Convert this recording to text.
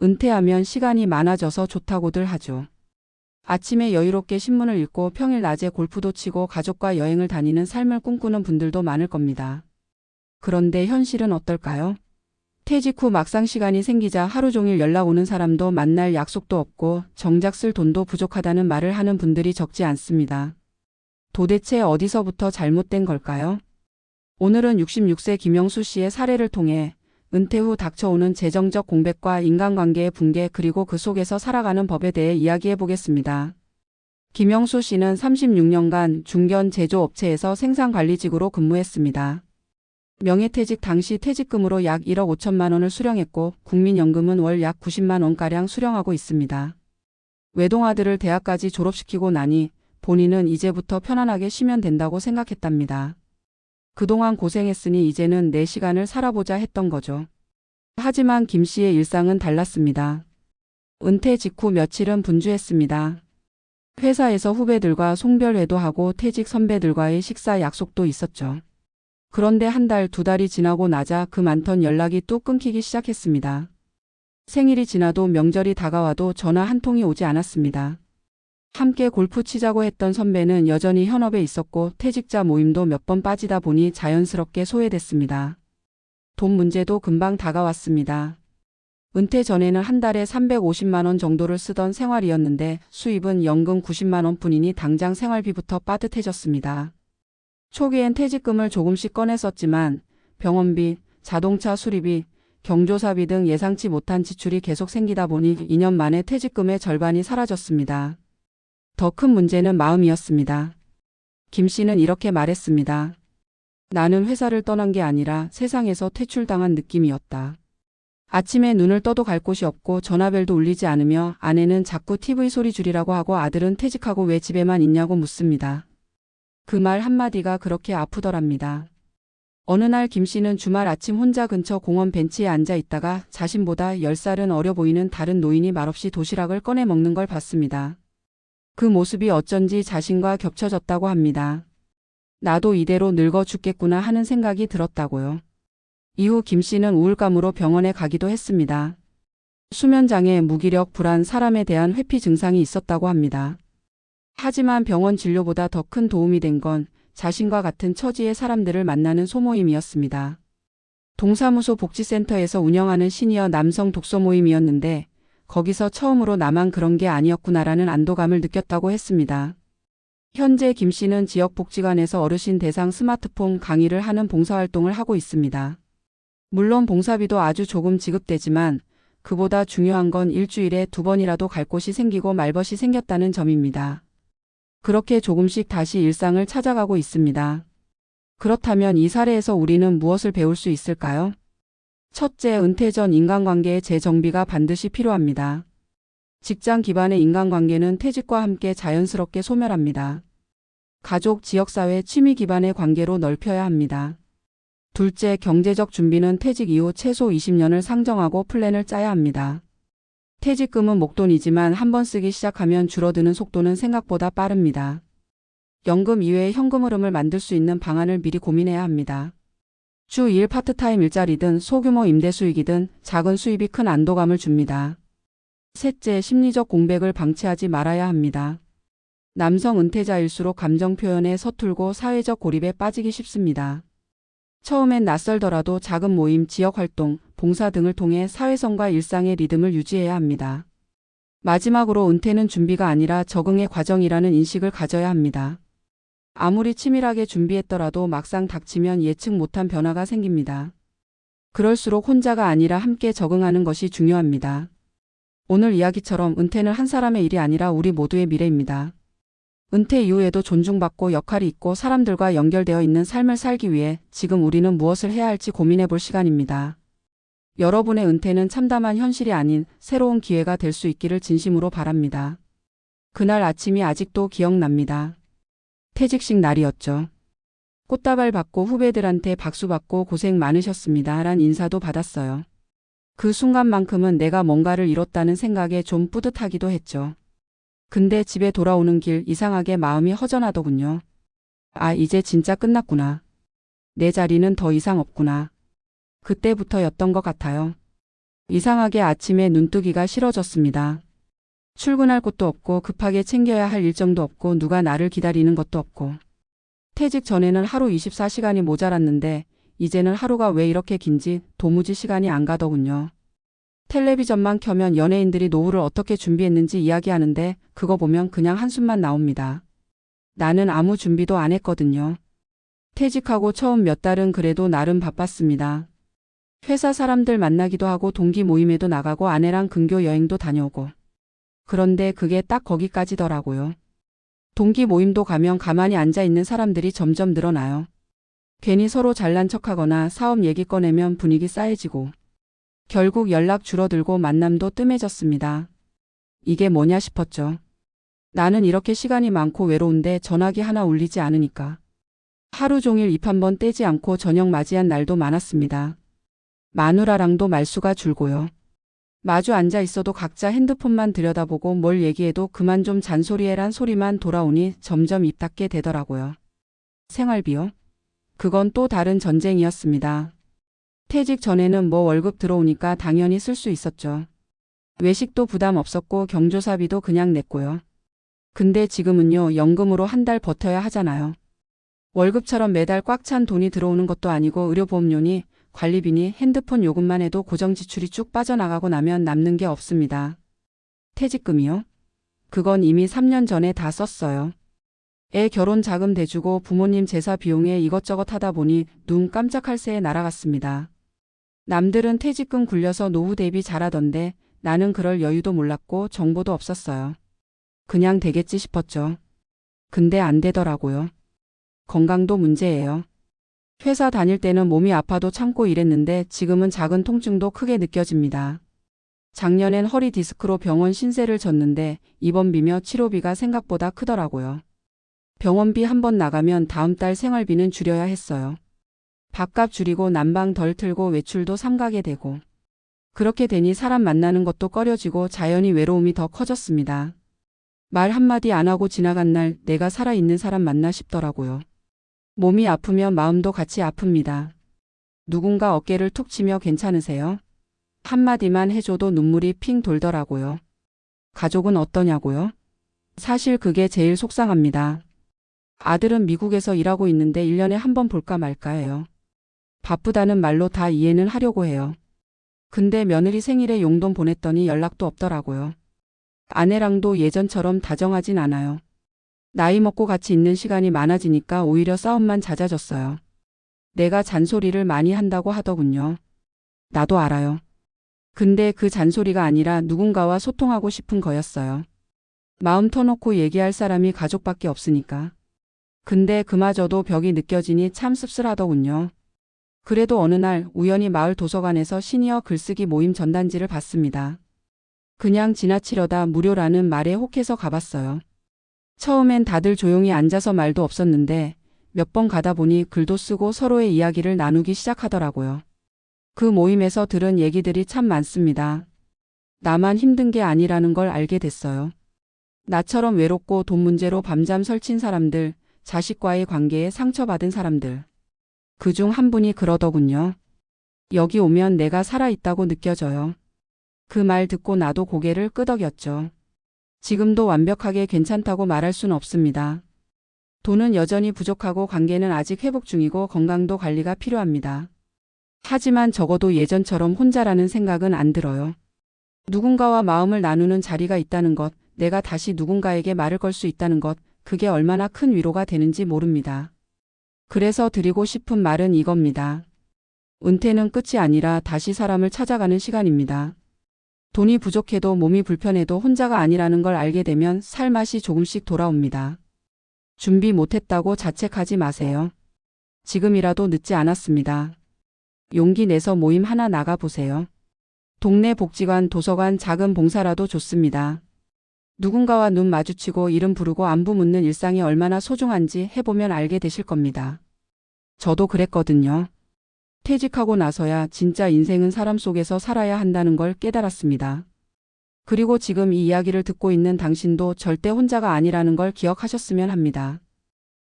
은퇴하면 시간이 많아져서 좋다고들 하죠. 아침에 여유롭게 신문을 읽고 평일 낮에 골프도 치고 가족과 여행을 다니는 삶을 꿈꾸는 분들도 많을 겁니다. 그런데 현실은 어떨까요? 퇴직 후 막상 시간이 생기자 하루 종일 연락 오는 사람도 만날 약속도 없고 정작 쓸 돈도 부족하다는 말을 하는 분들이 적지 않습니다. 도대체 어디서부터 잘못된 걸까요? 오늘은 66세 김영수 씨의 사례를 통해 은퇴 후 닥쳐오는 재정적 공백과 인간관계의 붕괴 그리고 그 속에서 살아가는 법에 대해 이야기해 보겠습니다. 김영수 씨는 36년간 중견 제조업체에서 생산관리직으로 근무했습니다. 명예퇴직 당시 퇴직금으로 약 1억 5천만 원을 수령했고 국민연금은 월 약 90만 원가량 수령하고 있습니다. 외동아들을 대학까지 졸업시키고 나니 본인은 이제부터 편안하게 쉬면 된다고 생각했답니다. 그동안 고생했으니 이제는 내 시간을 살아보자 했던 거죠. 하지만 김 씨의 일상은 달랐습니다. 은퇴 직후 며칠은 분주했습니다. 회사에서 후배들과 송별회도 하고 퇴직 선배들과의 식사 약속도 있었죠. 그런데 한 달, 두 달이 지나고 나자 그 많던 연락이 뚝 끊기기 시작했습니다. 생일이 지나도 명절이 다가와도 전화 한 통이 오지 않았습니다. 함께 골프 치자고 했던 선배는 여전히 현업에 있었고 퇴직자 모임도 몇 번 빠지다 보니 자연스럽게 소외됐습니다. 돈 문제도 금방 다가왔습니다. 은퇴 전에는 한 달에 350만 원 정도를 쓰던 생활이었는데 수입은 연금 90만 원뿐이니 당장 생활비부터 빠듯해졌습니다. 초기엔 퇴직금을 조금씩 꺼내 썼지만 병원비, 자동차 수리비, 경조사비 등 예상치 못한 지출이 계속 생기다 보니 2년 만에 퇴직금의 절반이 사라졌습니다. 더 큰 문제는 마음이었습니다. 김 씨는 이렇게 말했습니다. 나는 회사를 떠난 게 아니라 세상에서 퇴출당한 느낌이었다. 아침에 눈을 떠도 갈 곳이 없고 전화벨도 울리지 않으며 아내는 자꾸 TV 소리 줄이라고 하고 아들은 퇴직하고 왜 집에만 있냐고 묻습니다. 그 말 한마디가 그렇게 아프더랍니다. 어느 날 김 씨는 주말 아침 혼자 근처 공원 벤치에 앉아 있다가 자신보다 10살은 어려 보이는 다른 노인이 말없이 도시락을 꺼내 먹는 걸 봤습니다. 그 모습이 어쩐지 자신과 겹쳐졌다고 합니다. 나도 이대로 늙어 죽겠구나 하는 생각이 들었다고요. 이후 김 씨는 우울감으로 병원에 가기도 했습니다. 수면장애, 무기력, 불안, 사람에 대한 회피 증상이 있었다고 합니다. 하지만 병원 진료보다 더 큰 도움이 된 건 자신과 같은 처지의 사람들을 만나는 소모임이었습니다. 동사무소 복지센터에서 운영하는 시니어 남성 독서 모임이었는데 거기서 처음으로 나만 그런 게 아니었구나라는 안도감을 느꼈다고 했습니다. 현재 김 씨는 지역복지관에서 어르신 대상 스마트폰 강의를 하는 봉사활동을 하고 있습니다. 물론 봉사비도 아주 조금 지급되지만 그보다 중요한 건 일주일에 2번이라도 갈 곳이 생기고 말벗이 생겼다는 점입니다. 그렇게 조금씩 다시 일상을 찾아가고 있습니다. 그렇다면 이 사례에서 우리는 무엇을 배울 수 있을까요? 첫째, 은퇴 전 인간관계의 재정비가 반드시 필요합니다. 직장 기반의 인간관계는 퇴직과 함께 자연스럽게 소멸합니다. 가족, 지역사회, 취미 기반의 관계로 넓혀야 합니다. 둘째, 경제적 준비는 퇴직 이후 최소 20년을 상정하고 플랜을 짜야 합니다. 퇴직금은 목돈이지만 한번 쓰기 시작하면 줄어드는 속도는 생각보다 빠릅니다. 연금 이외에 현금 흐름을 만들 수 있는 방안을 미리 고민해야 합니다. 주 2일 파트타임 일자리든 소규모 임대 수익이든 작은 수입이 큰 안도감을 줍니다. 셋째, 심리적 공백을 방치하지 말아야 합니다. 남성 은퇴자일수록 감정 표현에 서툴고 사회적 고립에 빠지기 쉽습니다. 처음엔 낯설더라도 작은 모임, 지역활동, 봉사 등을 통해 사회성과 일상의 리듬을 유지해야 합니다. 마지막으로 은퇴는 준비가 아니라 적응의 과정이라는 인식을 가져야 합니다. 아무리 치밀하게 준비했더라도 막상 닥치면 예측 못한 변화가 생깁니다. 그럴수록 혼자가 아니라 함께 적응하는 것이 중요합니다. 오늘 이야기처럼 은퇴는 한 사람의 일이 아니라 우리 모두의 미래입니다. 은퇴 이후에도 존중받고 역할이 있고 사람들과 연결되어 있는 삶을 살기 위해 지금 우리는 무엇을 해야 할지 고민해 볼 시간입니다. 여러분의 은퇴는 참담한 현실이 아닌 새로운 기회가 될 수 있기를 진심으로 바랍니다. 그날 아침이 아직도 기억납니다. 퇴직식 날이었죠. 꽃다발 받고 후배들한테 박수 받고 고생 많으셨습니다 란 인사도 받았어요. 그 순간만큼은 내가 뭔가를 이뤘다는 생각에 좀 뿌듯하기도 했죠. 근데 집에 돌아오는 길 이상하게 마음이 허전하더군요. 아, 이제 진짜 끝났구나. 내 자리는 더 이상 없구나. 그때부터였던 것 같아요. 이상하게 아침에 눈뜨기가 싫어졌습니다. 출근할 곳도 없고 급하게 챙겨야 할 일정도 없고 누가 나를 기다리는 것도 없고. 퇴직 전에는 하루 24시간이 모자랐는데 이제는 하루가 왜 이렇게 긴지 도무지 시간이 안 가더군요. 텔레비전만 켜면 연예인들이 노후를 어떻게 준비했는지 이야기하는데 그거 보면 그냥 한숨만 나옵니다. 나는 아무 준비도 안 했거든요. 퇴직하고 처음 몇 달은 그래도 나름 바빴습니다. 회사 사람들 만나기도 하고 동기 모임에도 나가고 아내랑 근교 여행도 다녀오고. 그런데 그게 딱 거기까지더라고요. 동기 모임도 가면 가만히 앉아 있는 사람들이 점점 늘어나요. 괜히 서로 잘난 척하거나 사업 얘기 꺼내면 분위기 싸해지고. 결국 연락 줄어들고 만남도 뜸해졌습니다. 이게 뭐냐 싶었죠. 나는 이렇게 시간이 많고 외로운데 전화기 하나 울리지 않으니까. 하루 종일 입 한 번 떼지 않고 저녁 맞이한 날도 많았습니다. 마누라랑도 말수가 줄고요. 마주 앉아 있어도 각자 핸드폰만 들여다보고 뭘 얘기해도 그만 좀 잔소리해란 소리만 돌아오니 점점 입 닫게 되더라고요. 생활비요? 그건 또 다른 전쟁이었습니다. 퇴직 전에는 뭐 월급 들어오니까 당연히 쓸 수 있었죠. 외식도 부담 없었고 경조사비도 그냥 냈고요. 근데 지금은요, 연금으로 한 달 버텨야 하잖아요. 월급처럼 매달 꽉 찬 돈이 들어오는 것도 아니고 의료보험료니 관리비니 핸드폰 요금만 해도 고정 지출이 쭉 빠져나가고 나면 남는 게 없습니다. 퇴직금이요? 그건 이미 3년 전에 다 썼어요. 애 결혼 자금 대주고 부모님 제사 비용에 이것저것 하다 보니 눈 깜짝할 새에 날아갔습니다. 남들은 퇴직금 굴려서 노후 대비 잘하던데 나는 그럴 여유도 몰랐고 정보도 없었어요. 그냥 되겠지 싶었죠. 근데 안 되더라고요. 건강도 문제예요. 회사 다닐 때는 몸이 아파도 참고 일했는데 지금은 작은 통증도 크게 느껴집니다. 작년엔 허리 디스크로 병원 신세를 졌는데 입원비며 치료비가 생각보다 크더라고요. 병원비 한 번 나가면 다음 달 생활비는 줄여야 했어요. 밥값 줄이고 난방 덜 틀고 외출도 삼가게 되고. 그렇게 되니 사람 만나는 것도 꺼려지고 자연히 외로움이 더 커졌습니다. 말 한마디 안 하고 지나간 날 내가 살아있는 사람 맞나 싶더라고요. 몸이 아프면 마음도 같이 아픕니다. 누군가 어깨를 툭 치며 괜찮으세요? 한마디만 해줘도 눈물이 핑 돌더라고요. 가족은 어떠냐고요? 사실 그게 제일 속상합니다. 아들은 미국에서 일하고 있는데 1년에 한 번 볼까 말까 해요. 바쁘다는 말로 다 이해는 하려고 해요. 근데 며느리 생일에 용돈 보냈더니 연락도 없더라고요. 아내랑도 예전처럼 다정하진 않아요. 나이 먹고 같이 있는 시간이 많아지니까 오히려 싸움만 잦아졌어요. 내가 잔소리를 많이 한다고 하더군요. 나도 알아요. 근데 그 잔소리가 아니라 누군가와 소통하고 싶은 거였어요. 마음 터놓고 얘기할 사람이 가족밖에 없으니까. 근데 그마저도 벽이 느껴지니 참 씁쓸하더군요. 그래도 어느 날 우연히 마을 도서관에서 시니어 글쓰기 모임 전단지를 봤습니다. 그냥 지나치려다 무료라는 말에 혹해서 가봤어요. 처음엔 다들 조용히 앉아서 말도 없었는데 몇 번 가다 보니 글도 쓰고 서로의 이야기를 나누기 시작하더라고요. 그 모임에서 들은 얘기들이 참 많습니다. 나만 힘든 게 아니라는 걸 알게 됐어요. 나처럼 외롭고 돈 문제로 밤잠 설친 사람들, 자식과의 관계에 상처받은 사람들. 그중 한 분이 그러더군요. 여기 오면 내가 살아있다고 느껴져요. 그 말 듣고 나도 고개를 끄덕였죠. 지금도 완벽하게 괜찮다고 말할 순 없습니다. 돈은 여전히 부족하고 관계는 아직 회복 중이고 건강도 관리가 필요합니다. 하지만 적어도 예전처럼 혼자라는 생각은 안 들어요. 누군가와 마음을 나누는 자리가 있다는 것, 내가 다시 누군가에게 말을 걸 수 있다는 것, 그게 얼마나 큰 위로가 되는지 모릅니다. 그래서 드리고 싶은 말은 이겁니다. 은퇴는 끝이 아니라 다시 사람을 찾아가는 시간입니다. 돈이 부족해도 몸이 불편해도 혼자가 아니라는 걸 알게 되면 살 맛이 조금씩 돌아옵니다. 준비 못했다고 자책하지 마세요. 지금이라도 늦지 않았습니다. 용기 내서 모임 하나 나가보세요. 동네 복지관, 도서관, 작은 봉사라도 좋습니다. 누군가와 눈 마주치고 이름 부르고 안부 묻는 일상이 얼마나 소중한지 해보면 알게 되실 겁니다. 저도 그랬거든요. 퇴직하고 나서야 진짜 인생은 사람 속에서 살아야 한다는 걸 깨달았습니다. 그리고 지금 이 이야기를 듣고 있는 당신도 절대 혼자가 아니라는 걸 기억하셨으면 합니다.